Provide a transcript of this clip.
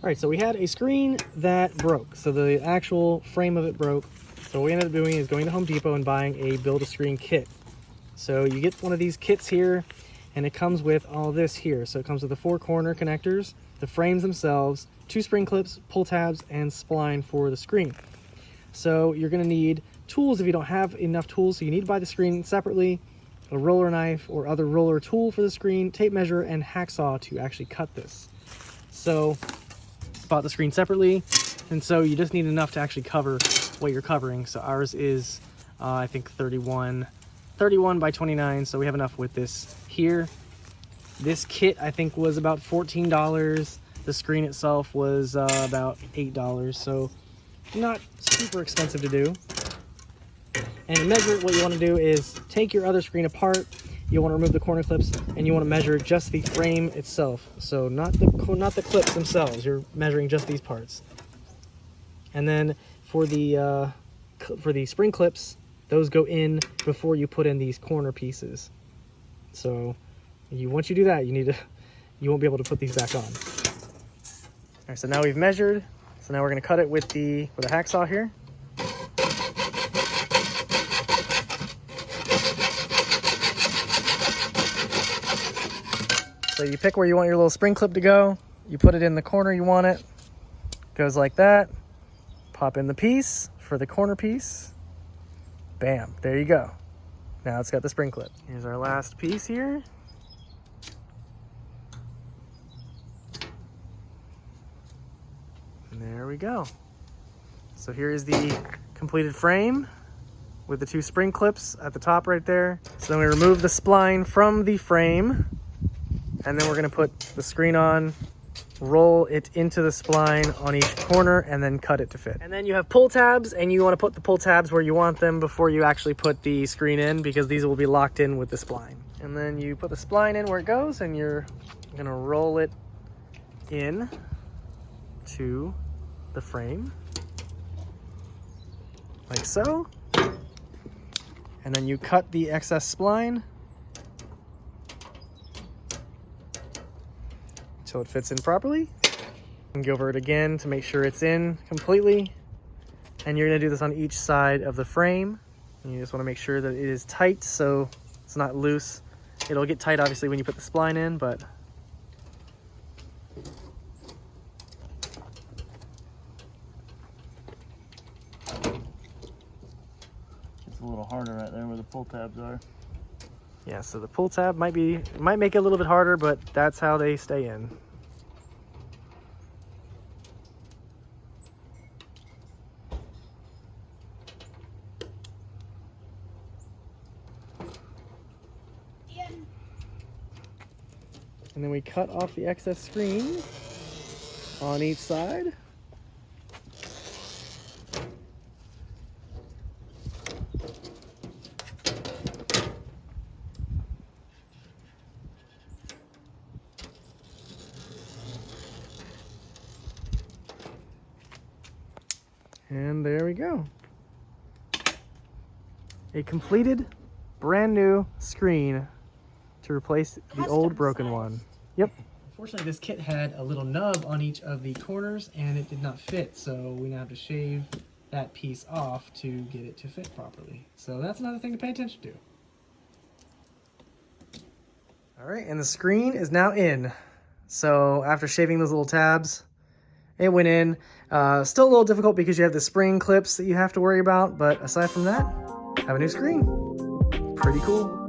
right, so we had a screen that broke. So the actual frame of it broke. So what we ended up doing is going to Home Depot and buying a Build-A-Screen kit. So you get one of these kits here, and it comes with all this here. So it comes with the 4 corner connectors, the frames themselves, 2 spring clips, pull tabs, and spline for the screen. So you're gonna need tools if you don't have enough tools. So you need to buy the screen separately, a roller knife or other roller tool for the screen, tape measure, and hacksaw to actually cut this. So bought the screen separately, and so you just need enough to actually cover what you're covering. So ours is, I think 31 by 29, so we have enough with this here. This kit, I think, was about $14. The screen itself was about $8, so not super expensive to do. And to measure, what you want to do is take your other screen apart. You want to remove the corner clips, and you want to measure just the frame itself. So not the clips themselves. You're measuring just these parts. And then for the spring clips, those go in before you put in these corner pieces. So once you do that, you won't be able to put these back on. All right, so now we've measured. So now we're going to cut it with a hacksaw here. So you pick where you want your little spring clip to go. You put it in the corner you want it. Goes like that. Pop in the piece for the corner piece. Bam, there you go. Now it's got the spring clip. Here's our last piece here. And there we go. So here is the completed frame with the 2 spring clips at the top right there. So then we remove the spline from the frame, and then we're gonna put the screen on, roll it into the spline on each corner, and then cut it to fit. And then you have pull tabs, and you want to put the pull tabs where you want them before you actually put the screen in, because these will be locked in with the spline. And then you put the spline in where it goes, and you're gonna roll it in to the frame like so. And then you cut the excess spline until it fits in properly. And go over it again to make sure it's in completely. And you're gonna do this on each side of the frame. And you just wanna make sure that it is tight so it's not loose. It'll get tight obviously when you put the spline in, but it's a little harder right there where the pull tabs are. yeah, so the pull tab might make it a little bit harder, but that's how they stay in. And then we cut off the excess screen on each side. And there we go. A completed, brand new screen to replace the old broken one. Yep. Unfortunately, this kit had a little nub on each of the corners and it did not fit, so we now have to shave that piece off to get it to fit properly. So that's another thing to pay attention to. All right, and the screen is now in. So after shaving those little tabs, it went in. Still a little difficult because you have the spring clips that you have to worry about, but aside from that, have a new screen. Pretty cool.